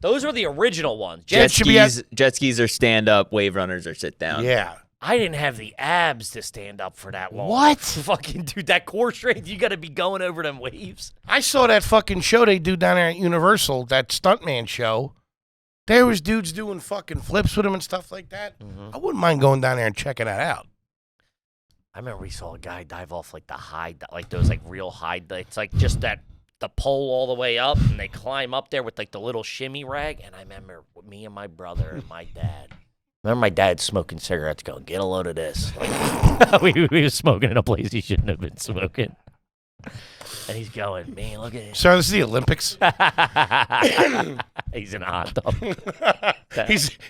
those were the original ones. Jet skis are stand up, wave runners are sit down. Yeah. I didn't have the abs to stand up for that long. What? Fucking dude, that core strength, you got to be going over them waves. I saw that fucking show they do down there at Universal, that stuntman show. There was dudes doing fucking flips with him and stuff like that. Mm-hmm. I wouldn't mind going down there and checking that out. I remember we saw a guy dive off like the high, like those like real high. It's like just the pole all the way up, and they climb up there with like the little shimmy rag. And I remember me and my brother and my dad. Remember my dad smoking cigarettes, going, "Get a load of this." Like, we were smoking in a place he shouldn't have been smoking. And he's going, "Man, look at this." Sir, this is the Olympics. He's in a hot tub.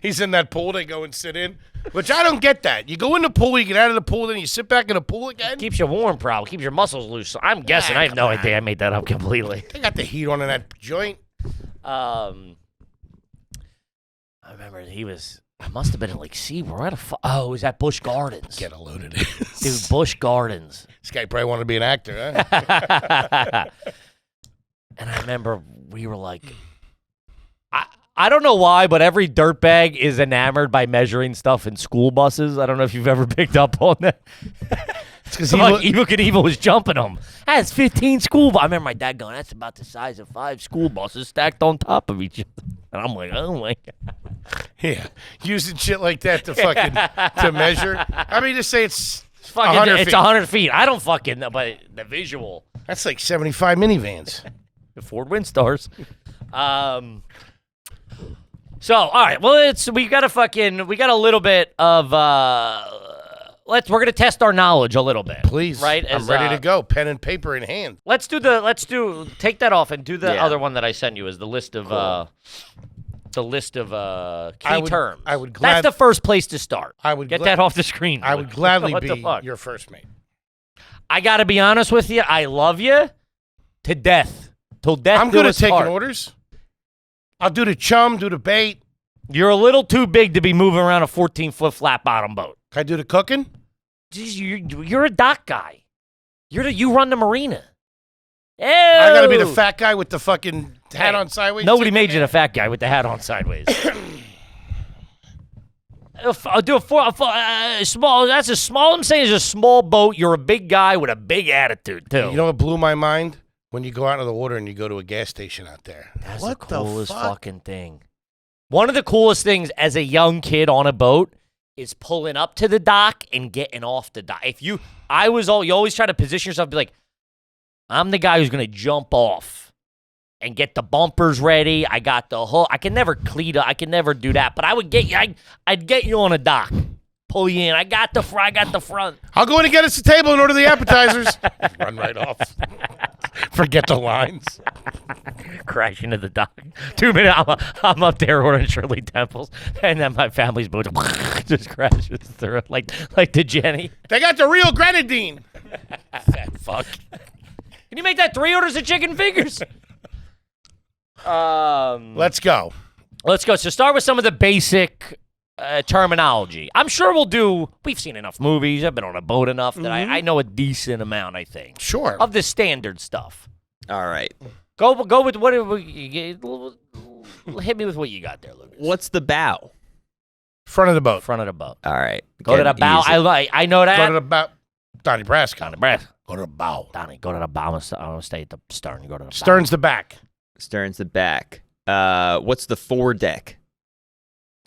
He's in that pool they go and sit in, which I don't get that. You go in the pool, you get out of the pool, then you sit back in the pool again. Keeps you warm, probably. Keeps your muscles loose. So I'm guessing. I have no idea. I made that up completely. They got the heat on in that joint. I remember I must have been at like SeaWorld. Oh, it was at Busch Gardens. Get a load of this. Dude, Busch Gardens. This guy probably wanted to be an actor, huh? And I remember we were like, I don't know why, but every dirtbag is enamored by measuring stuff in school buses. I don't know if you've ever picked up on that. It's because Evil Knievel was jumping them. That's 15 school buses. I remember my dad going, "That's about the size of 5 school buses stacked on top of each other." And I'm like, "Oh my God." Yeah, using shit like that to fucking to measure. I mean, just say it's fucking 100 it's feet. 100 feet. I don't fucking know, but the visual. That's like 75 minivans. The Ford Windstars. So, all right. Well, we got a little bit of we're gonna test our knowledge a little bit. Please, right? I'm ready to go. Pen and paper in hand. Take that off and do the Yeah. other one that I sent you as the list of key terms. That's the first place to start. I would get that off the screen. I would gladly What the be fuck? your first mate. I got to be honest with you. I love you to death. Till death. I'm good at taking orders. I'll do the chum, do the bait. You're a little too big to be moving around a 14-foot flat bottom boat. Can I do the cooking? Jeez, you're a dock guy. You run the marina. Ew. I got to be the fat guy with the fucking hat on sideways. Nobody made you the fat guy with the hat on sideways. I'll do a small. That's a small. I'm saying is a small boat. You're a big guy with a big attitude too. You know what blew my mind? When you go out into the water and you go to a gas station out there. That's what the coolest fuck? fucking thing. One of the coolest things as a young kid on a boat is pulling up to the dock and getting off the dock. You always try to position yourself, be like, I'm the guy who's gonna jump off and get the bumpers ready. I got the hook. I can never cleat. I can never do that. But I would get you. I'd get you on a dock, pull you in. I got the front. I'll go in and get us a table and order the appetizers. Run right off. Forget the lines. Crash into the dock. 2 minutes. I'm up there ordering Shirley Temples, and then my family's boat just crashes through it like the Jenny. They got the real grenadine. Fat fuck. Can you make that 3 orders of chicken fingers? Let's go. Let's go. So start with some of the basic terminology. I'm sure we've seen enough movies. I've been on a boat enough that I know a decent amount, I think. Sure. Of the standard stuff. All right. Go with what hit me with what you got there, Lucas. What's the bow? Front of the boat. Front of the boat. All right. Go to the Getting bow. easy. I know that. Go to the bow. Donnie Brasco. Donnie Brasco. Go to the bow. Donnie, go to the bow. I'm gonna stay at the stern. You go to the Stern's the back. Stern's the back. What's the foredeck?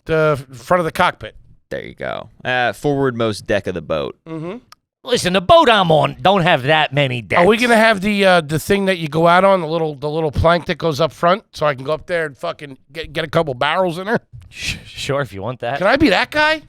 The front of the cockpit. There you go. Forwardmost deck of the boat. Mm-hmm. Listen, the boat I'm on don't have that many decks. Are we gonna have the thing that you go out on, the little plank that goes up front, so I can go up there and fucking get a couple barrels in there? Sure, if you want that. Can I be that guy?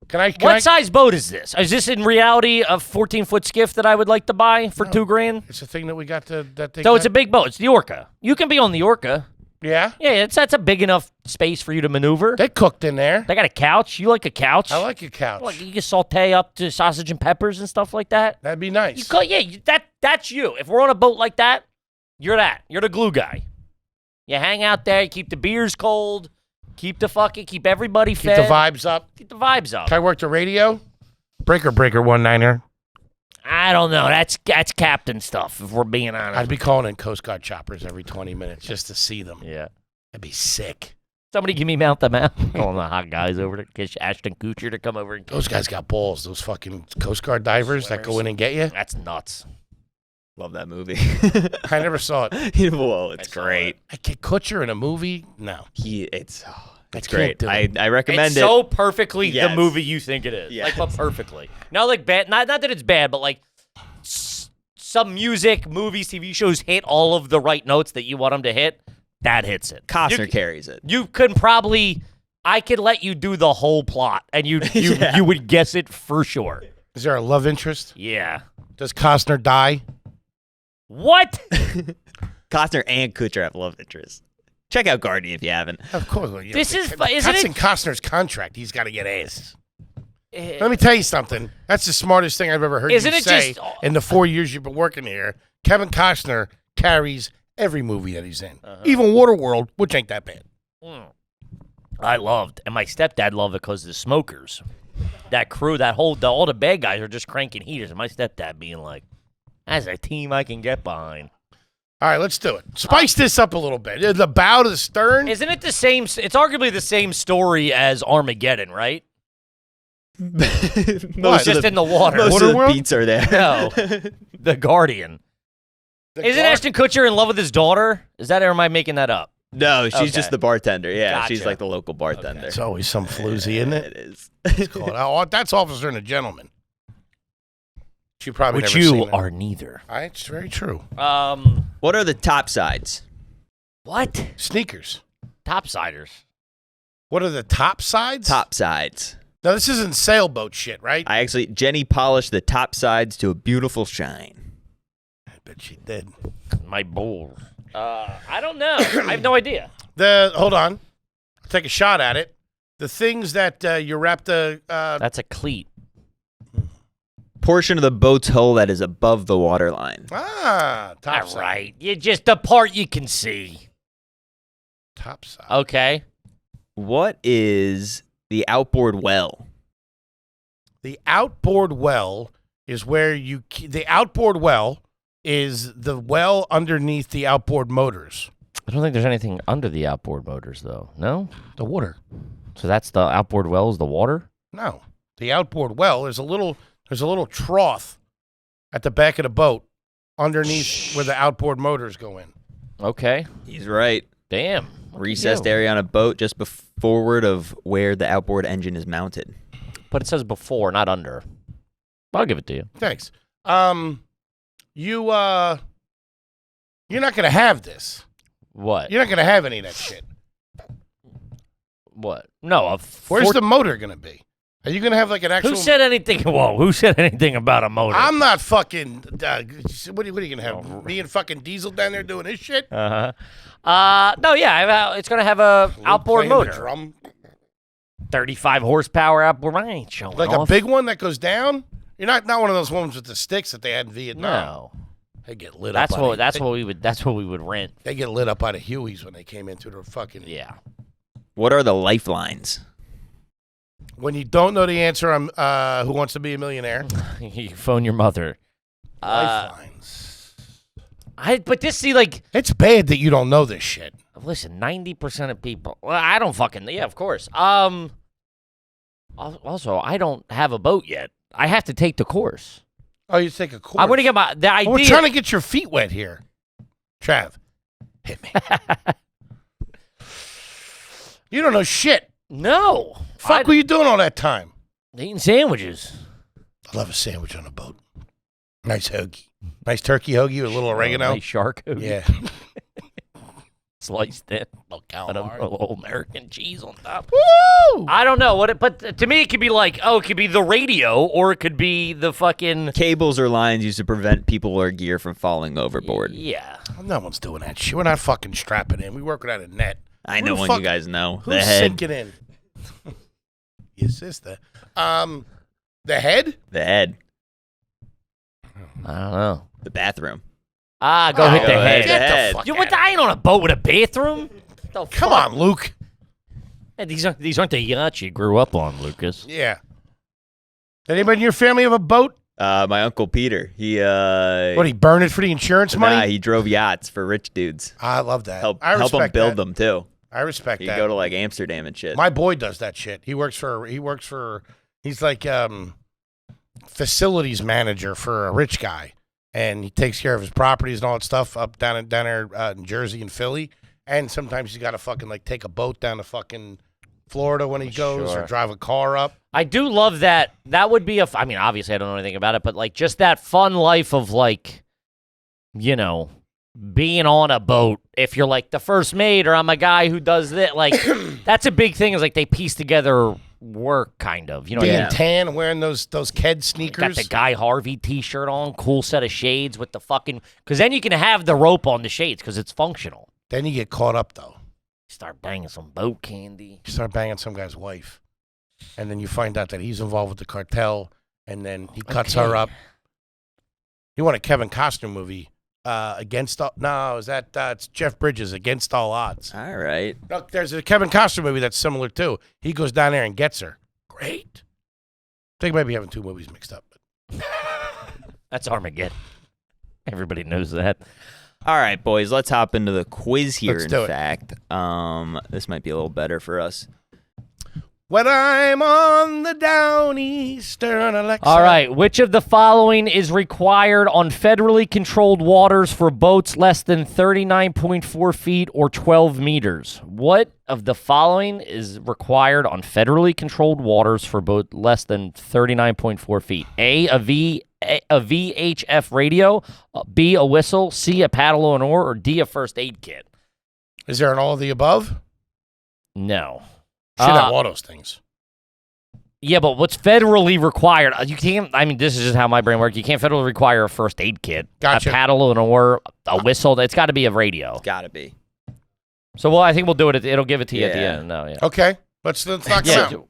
Can I? What size boat is this? Is this in reality a 14-foot skiff that I would like to buy for $2,000? It's the thing that we got that thing. So it's a big boat. It's the Orca. You can be on the Orca. Yeah. Yeah, that's a big enough space for you to maneuver. They cooked in there. They got a couch. You like a couch? I like a couch. Like you can saute up to sausage and peppers and stuff like that. That'd be nice. You call, that's you. If we're on a boat like that, you're that. You're the glue guy. You hang out there. You keep the beers cold. Keep everybody Keep fed. the vibes up. Keep the vibes up. Can I work the radio? Breaker 19er. I don't know. That's captain stuff. If we're being honest. I'd be calling in Coast Guard choppers every 20 minutes just to see them. Yeah. That'd be sick. Somebody give me mount the mount. Calling the hot guys over to get Ashton Kutcher to come over and Those guys got balls. Those fucking Coast Guard divers that go in and get you. That's nuts. Love that movie. I never saw it. Whoa, it's great. I get Kutcher in a movie? No. It's can't great. do it. I recommend It's it. so perfectly the Yes. movie you think it is. Yes. Like, but perfectly. Not like bad. Not that it's bad, but like some music, movies, TV shows hit all of the right notes that you want them to hit. That hits it. Costner carries it. You could probably. I could let you do the whole plot, and you would guess it for sure. Is there a love interest? Yeah. Does Costner die? What? Costner and Kutcher have love interest. Check out Guardian if you haven't. Of course. This is- isn't That's it- in Costner's contract. He's got to get ass. Eh, Let me tell you something. That's the smartest thing I've ever heard Isn't you it say just- in the 4 years you've been working here. Kevin Costner carries every movie that he's in. Even Waterworld, which ain't that bad. I loved, and my stepdad loved it because the smokers, that crew, all the bad guys are just cranking heaters, and my stepdad being like, "That's a team I can get behind." All right, let's do it. Spice this up a little bit. The bow to the stern. Isn't it the same? It's arguably the same story as Armageddon, right? Most Just in the water. Most of the Waterworld? beats are there. No, the Guardian. Isn't Ashton Kutcher in love with his daughter? Is that, or am I making that up? No, she's Okay. just the bartender. Yeah, she's Gotcha. like the local bartender. It's always some floozy, isn't it? It is. It's called, oh, that's Officer and a Gentleman. You probably Which never you seen it. are neither. It's very true. What are the top sides? What? Sneakers. Topsiders. What are the top sides? Top sides. Now, this isn't sailboat shit, right? Jenny polished the top sides to a beautiful shine. I bet she did. My balls. I don't know. I have no idea. Hold on. I'll take a shot at it. The things that you wrap the... That's a cleat. Portion of the boat's hull that is above the waterline. top All side. right. You just the part you can see. Top side. Okay. What is the outboard well? The outboard well is where you... The outboard well is the well underneath the outboard motors. I don't think there's anything under the outboard motors, though. No? The water. So that's the outboard well is the water? No. The outboard well is there's a little trough at the back of the boat underneath where the outboard motors go in. Okay. He's right. Damn. Look at Recessed you. area on a boat just forward of where the outboard engine is mounted. But it says before, not under. I'll give it to you. Thanks. You're not gonna have this. What? You're not gonna have any of that shit. What? No. Where's the motor gonna be? Are you gonna have like an actual? Who said anything? Whoa. Who said anything about a motor? I'm not fucking. What are you gonna have? Me and fucking Diesel down there doing this shit? No, yeah. It's going to have a outboard Playing the motor. drum. 35 horsepower outboard. I ain't showing Like off. a big one that goes down. You're not one of those ones with the sticks that they had in Vietnam. No. They get lit That's up. what we would rent. They get lit up out of Huey's when they came into their fucking. Yeah. What are the lifelines? When you don't know the answer, I'm Who Wants to Be a Millionaire? You phone your mother. Lifelines. But this, see, like, It's bad that you don't know this shit. listen, 90% of people. Well, I don't fucking. Yeah, of course. Also, I don't have a boat yet. I have to take the course. Oh, you take a course. I'm going to get the idea. We're trying to get your feet wet here. Trav, hit me. You don't know shit. No. Fuck were you doing all that time? Eating sandwiches. I love a sandwich on a boat. Nice hoagie. Nice turkey hoagie with a little oregano. Nice shark hoagie. Yeah. Sliced it. Little And a calamari. little American cheese on top. Woo! I don't know but to me it could be like, it could be the radio or it could be the fucking Cables or lines used to prevent people or gear from falling overboard. Yeah. No one's doing that shit. We're not fucking strapping in. We work without a net. I Who know the one fuck- you guys know. Who's The head. sinking in? Your sister. The head? The head. I don't know. The bathroom. Go hit the go head. ahead. Get head. the fuck You out what? of I ain't on a boat with a bathroom. The Come fuck? on, Luke. Hey, these aren't the yachts you grew up on, Lucas. Yeah. Anybody in your family have a boat? My uncle Peter. He What, he burned it for the insurance money? Nah, he drove yachts for rich dudes. I love that. Help I him respect build that. them too. I respect You that. go to like Amsterdam and shit. My boy does that shit. He's like facilities manager for a rich guy, and he takes care of his properties and all that stuff up down there in Jersey and Philly. And sometimes he's got to fucking like take a boat down to fucking Florida when he goes, Sure. or drive a car up. I do love that. That would be I mean, obviously I don't know anything about it, but like just that fun life of like, being on a boat. If you're like the first mate or I'm a guy who does this, like that's a big thing is like they piece together work kind of, you know what I Being mean? tan, wearing those Ked Got sneakers. the Guy Harvey t-shirt on, cool set of shades with the fucking, because then you can have the rope on the shades because it's functional. Then you get caught up though. Start banging some boat candy. You start banging some guy's wife, and then you find out that he's involved with the cartel, and then he cuts her Okay. up. You want a Kevin Costner movie? It's Jeff Bridges, Against All Odds. All right. Look, there's a Kevin Costner movie that's similar too. He goes down there and gets her. Great. I think I might be having two movies mixed up. That's Armageddon. Everybody knows that. All right, boys. Let's hop into the quiz here. Let's do it. In fact, this might be a little better for us. When I'm on the Downeastern Alexa. All right. Which of the following is required on federally controlled waters for boats less than 39.4 feet or 12 meters? What of the following is required on federally controlled waters for boats less than 39.4 feet? A VHF radio, B, a whistle, C, a paddle or an oar, or D, a first aid kit? Is there an all of the above? No. Should have all those things. Yeah, but what's federally required? You can't. I mean, this is just how my brain works. You can't federally require a first aid kit, Gotcha. a paddle, an oar, a whistle. It's got to be a radio. Gotta be. So, I think we'll do it. It'll give it to you at the Yeah. end. No, yeah. Okay. Let's knock them Yeah. out.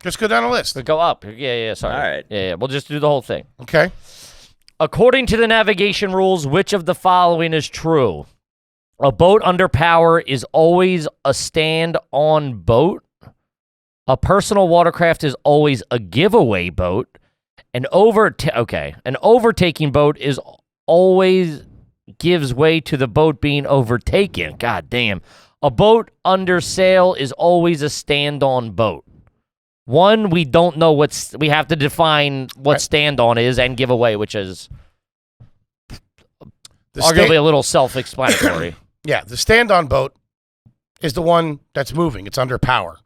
Just go down the list. Go up. Yeah. Sorry. All right. Yeah. We'll just do the whole thing. Okay. According to the navigation rules, which of the following is true? A boat under power is always a stand-on boat. A personal watercraft is always a giveaway boat. An overtaking boat is always gives way to the boat being overtaken. God damn. A boat under sail is always a stand-on boat. One, we don't know we have to define what stand-on is and giveaway, which is arguably a little self-explanatory. Yeah, the stand-on boat is the one that's moving. It's under power.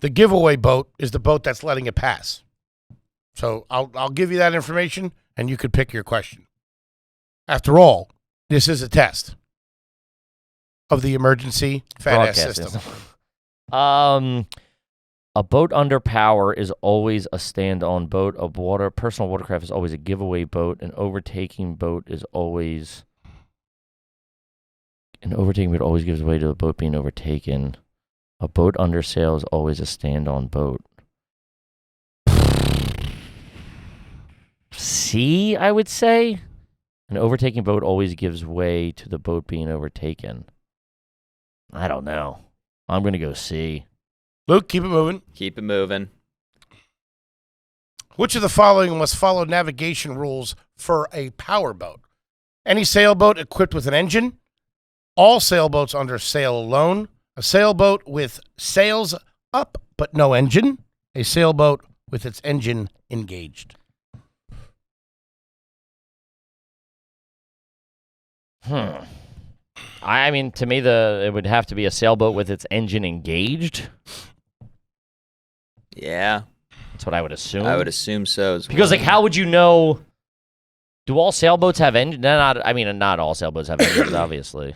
The giveaway boat is the boat that's letting it pass. So I'll give you that information, and you could pick your question. After all, this is a test of the emergency fat ass Broadcast system. A boat under power is always a stand-on boat. A personal watercraft is always a giveaway boat. An overtaking boat always gives way to the boat being overtaken. A boat under sail is always a stand-on boat. C, I would say. An overtaking boat always gives way to the boat being overtaken. I don't know. I'm going to go C. Luke, keep it moving. Keep it moving. Which of the following must follow navigation rules for a power boat? Any sailboat equipped with an engine, all sailboats under sail alone, a sailboat with sails up but no engine, a sailboat with its engine engaged? I mean, to me, it would have to be a sailboat with its engine engaged. Yeah, That's what I would assume. I would assume so. Because, like, how would you know? Do all sailboats have engines? Not all sailboats have engines, obviously.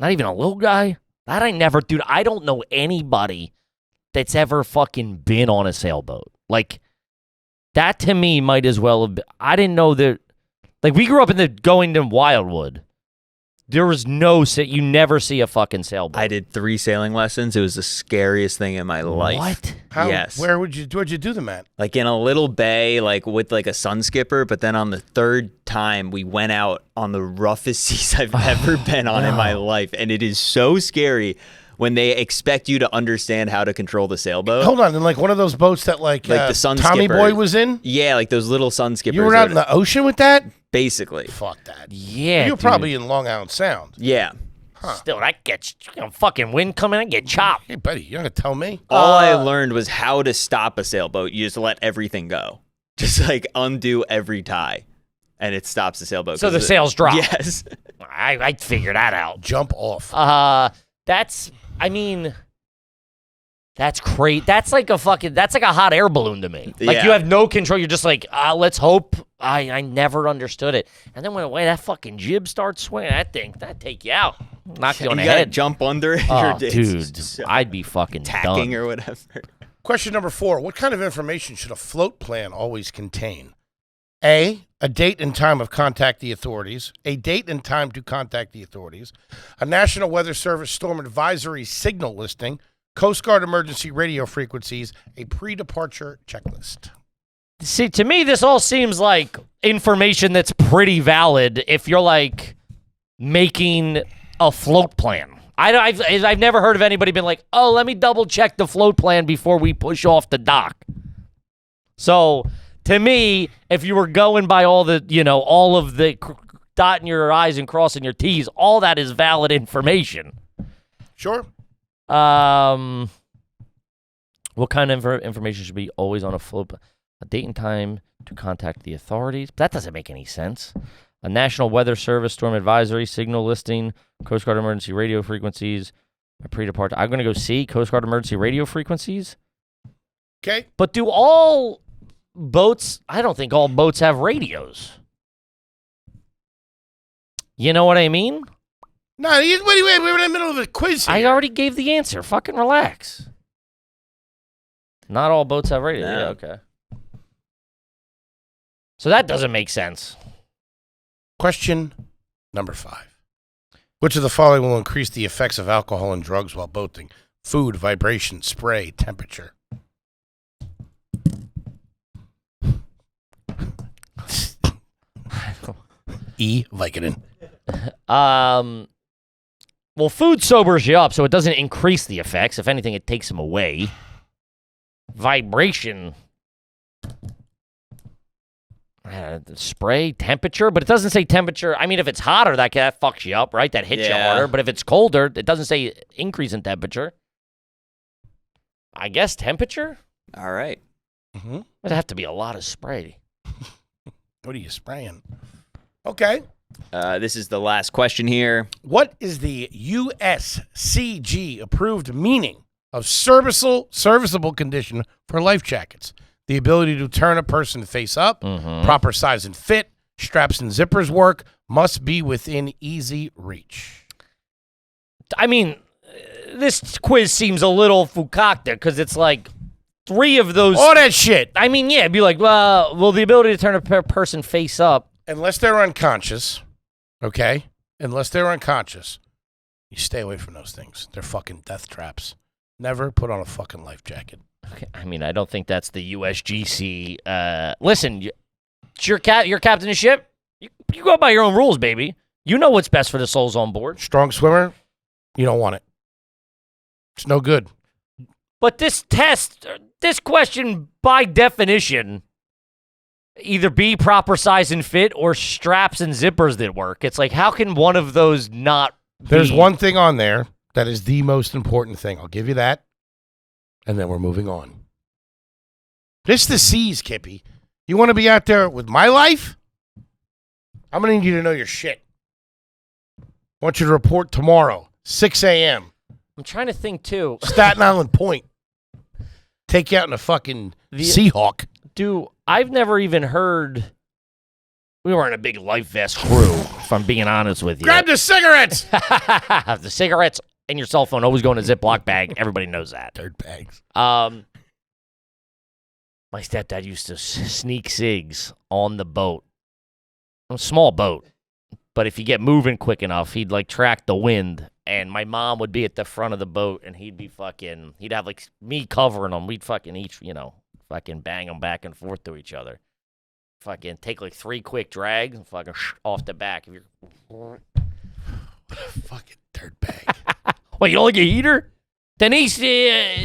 Not even a little guy? That I never, dude, I don't know anybody that's ever fucking been on a sailboat. Like, that to me might as well have been, I didn't know that, like, we grew up going to Wildwood. There was you never see a fucking sailboat. I did 3 sailing lessons. It was the scariest thing in my life. What? Yes. Where'd you do them at? Like in a little bay, like with like a sun skipper. But then on the 3rd time, we went out on the roughest seas I've ever been on in my life. And it is so scary when they expect you to understand how to control the sailboat. Hold on, and like one of those boats that like the sun Tommy skipper. Boy was in? Yeah, like those little sun skippers. You were out in the ocean with that? Basically. Fuck that. Yeah, You were dude. probably in Long Island Sound. Yeah. Still, that gets fucking wind coming and get chopped. Hey, buddy, you're going to tell me? All I learned was how to stop a sailboat. You just let everything go. Just like undo every tie. And it stops the sailboat. So the sails drop. Yes. I'd figure that out. Jump off. That's great. That's like a hot air balloon to me. Like Yeah. you have no control. You're just like, let's hope. I never understood it. And then when that fucking jib starts swinging, that'd take you out. Knock you on the gotta head. jump under it. Oh, It's dude, so I'd be fucking tacking done. or whatever. Question number 4. What kind of information should a float plan always contain? A date and time of contact the authorities. A date and time to contact the authorities. A National Weather Service storm advisory signal listing. Coast Guard emergency radio frequencies. A pre-departure checklist. See, to me, this all seems like information that's pretty if you're like making a float plan. I've never heard of anybody being like, oh, let me double check the float plan before we push off the dock. So to me, if you were going by all of the dotting your I's and crossing your T's, all that is valid information. Sure. What kind of information should be always on a float? A date and time to contact the authorities. That doesn't make any sense. A National Weather Service storm advisory signal listing, Coast Guard emergency radio frequencies, a pre-departure. I'm going to go see Coast Guard emergency radio frequencies. Okay. But do all boats, I don't think all boats have radios. You know what I mean? No, wait, we're in the middle of a quiz here. I already gave the answer. Fucking relax. Not all boats have radios. No. Yeah, okay. So that doesn't make sense. Question number 5. Which of the following will increase the effects of alcohol and drugs while boating? Food, vibration, spray, temperature. E. Vicodin. Well, food sobers you up, so it doesn't increase the effects. If anything, it takes them away. Vibration. Spray, temperature, but it doesn't say temperature. I mean, if it's hotter, that fucks you up, right? That hits you Yeah. harder. But if it's colder, it doesn't say increase in temperature. I guess temperature? All right. Mm-hmm. It'd have to be a lot of spray. What are you spraying? Okay. This is the last question here. What is the USCG approved meaning of serviceable condition for life jackets? The ability to turn a person face up, proper size and fit, straps and zippers work, must be within easy reach. I mean, this quiz seems a little fukakta because it's like 3 of those. All that shit. I mean, yeah, it'd be like, well, the ability to turn a person face up. Unless they're unconscious, okay? Unless they're unconscious, you stay away from those things. They're fucking death traps. Never put on a fucking life jacket. Okay, I mean, I don't think that's the USGC. Listen, you're captain of ship. You go by your own rules, baby. You know what's best for the souls on board. Strong swimmer, you don't want it. It's no good. But this question, by definition, either be proper size and fit or straps and zippers that work. It's like, how can one of those not There's be? one thing on there that is the most important thing. I'll give you that. And then we're moving on. This the seas, Kippy. You want to be out there with my life? I'm going to need you to know your shit. I want you to report tomorrow, 6 a.m. I'm trying to think, too. Staten Island Point. Take you out in a fucking Seahawk. Dude, I've never even heard... We weren't a big life vest crew, if I'm being honest with you. Grab the cigarettes! The cigarettes and your cell phone always go in a Ziploc bag. Everybody knows that. Dirt bags. My stepdad used to sneak cigs on the boat. A small boat. But if you get moving quick enough, he'd like track the wind. And my mom would be at the front of the boat and he'd have like me covering them. We'd fucking each, fucking bang them back and forth to each other. Fucking take like 3 quick drags and fucking off the back. If you're Fucking dirt bag. Wait, you don't like a heater? Denise is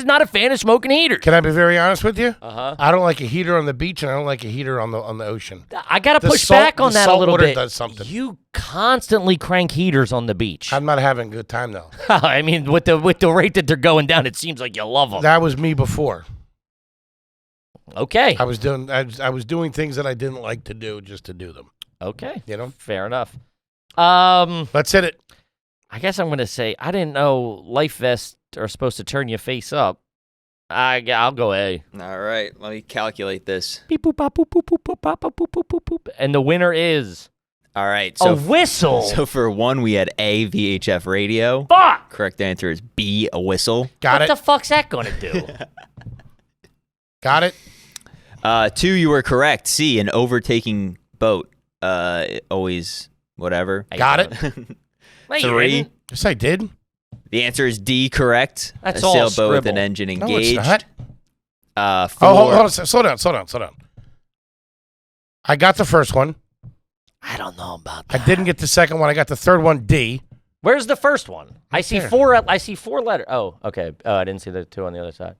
not a fan of smoking heaters. Can I be very honest with you? Uh-huh. I don't like a heater on the beach, and I don't like a heater on the ocean. I got to push salt- back on the that a salt little water bit. does something. You constantly crank heaters on the beach. I'm not having a good time though. I mean, with the rate that they're going down, it seems like you love them. That was me before. Okay. I was doing things that I didn't like to do just to do them. Okay. You know? Fair enough. Let's hit it. I guess I'm going to say I didn't know life vests are supposed to turn your face up. I'll go A. All right, let me calculate this. Beep, boop, bop, boop, boop, boop, boop, bop, boop, boop, boop, boop, boop. And the winner is All right, a so whistle. so for one, we had A, VHF radio. Fuck. Correct answer is B, a whistle. Got What it. the fuck's that going to do? Got it. 2, you were correct. C, an overtaking boat. Always whatever. Got it. No, you 3, didn't. Yes, I did. the answer is D, correct. That's a all sailboat with an scribble. engine No, engaged. it's not. 4, Hold on. Slow down. I got the first one. I don't know about that. I didn't get the second one. I got the third one, D. Where's the first one? I see there. 4. I see 4 letters. Oh, okay. Oh, I didn't see the 2 on the other side.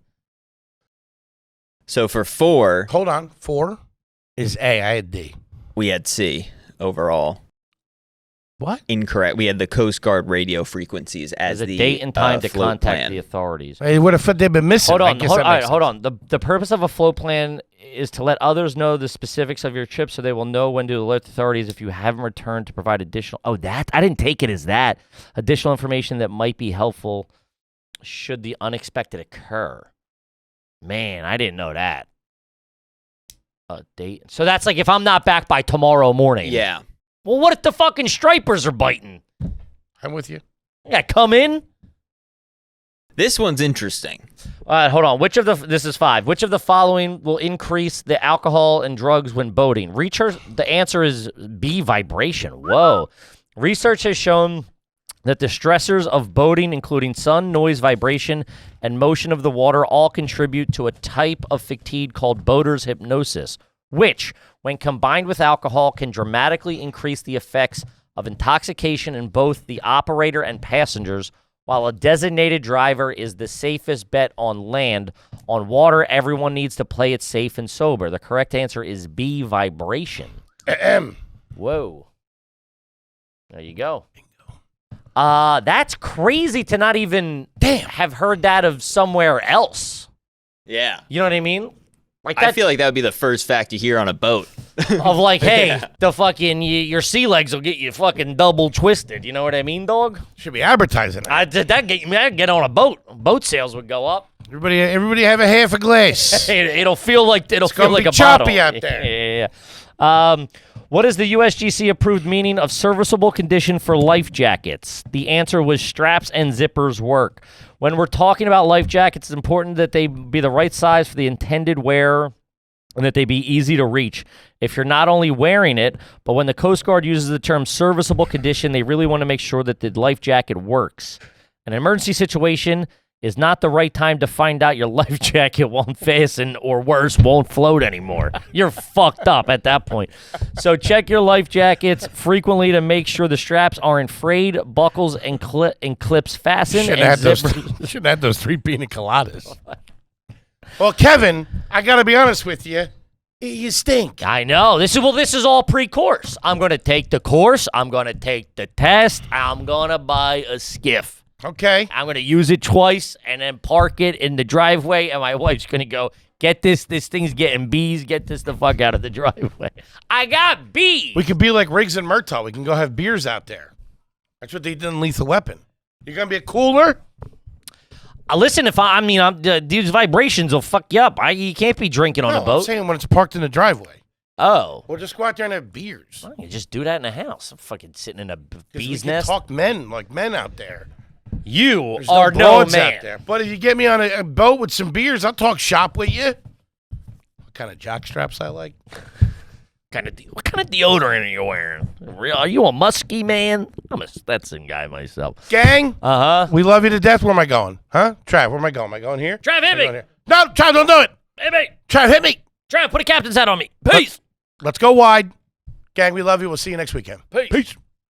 So for 4, Hold on. 4 is A. I had D. we had C overall. What? Incorrect. We had the Coast Guard radio frequencies as There's a the date and time to float contact plan. the authorities. Hey, what if they've been missing? Hold I on. guess Hold, that all right, makes hold sense. on. The purpose of a float plan is to let others know the specifics of your trip so they will know when to alert the authorities if you haven't returned to provide additional. Oh, that? I didn't take it as that. Additional information that might be helpful should the unexpected occur. Man, I didn't know that. A date. So that's like if I'm not back by tomorrow morning. Yeah. Well, what if the fucking stripers are biting? I'm with you. Yeah, come in. This one's interesting. All right, hold on. This is 5. Which of the following will increase the alcohol and drugs when boating? The answer is B, vibration. Whoa. Research has shown that the stressors of boating, including sun, noise, vibration, and motion of the water, all contribute to a type of fatigue called boater's hypnosis, which, when combined with alcohol, can dramatically increase the effects of intoxication in both the operator and passengers. While a designated driver is the safest bet on land, on water, everyone needs to play it safe and sober. The correct answer is B, vibration. Whoa. There you go. That's crazy to not even have heard that of somewhere else. Yeah. You know what I mean? Like I feel like that would be the first fact you hear on a boat. of like, hey, the fucking your sea legs will get you fucking double twisted. You know what I mean, dog? Should be advertising. I'd get on a boat. Boat sales would go up. Everybody have a half a glass. It'll feel like gonna like be a choppy bottle. out there. Yeah. What is the USGC approved meaning of serviceable condition for life jackets? The answer was straps and zippers work. When we're talking about life jackets, it's important that they be the right size for the intended wear and that they be easy to reach. If you're not only wearing it, but when the Coast Guard uses the term serviceable condition, they really want to make sure that the life jacket works. An emergency situation is not the right time to find out your life jacket won't fasten or worse, won't float anymore. You're fucked up at that point. So check your life jackets frequently to make sure the straps aren't frayed, buckles and clips fastened. Shouldn't and have had those 3 pina coladas. Well, Kevin, I got to be honest with you. You stink. I know. This is all pre-course. I'm going to take the course. I'm going to take the test. I'm going to buy a skiff. Okay. I'm going to use it twice and then park it in the driveway, and my wife's going to go, get this thing's getting bees, get this the fuck out of the driveway. I got bees! We could be like Riggs and Murtaugh. We can go have beers out there. That's what they did in Lethal Weapon. You're going to be a cooler? Listen, these vibrations will fuck you up. You can't be drinking on a I'm boat. saying when it's parked in the driveway. Oh. We'll just go out there and have beers. Well, you just do that in the house. I'm fucking sitting in a 'Cause bee's we can nest. talk men out there. You There's are no broads man. out there. But if you get me on a boat with some beers, I'll talk shop with you. What kind of jock straps I like? What kind of deodorant are you wearing? Are you a musky man? I'm a Stetson guy myself. Gang, Uh-huh. we love you to death. Where am I going? Huh? Trav, where am I going? Am I going here? Trav, hit Am I me. going here? No, Trav, don't do it. Hit me. Trav, hit me. Trav, put a captain's hat on me. Peace. Let's go wide. Gang, we love you. We'll see you next weekend. Peace. Peace.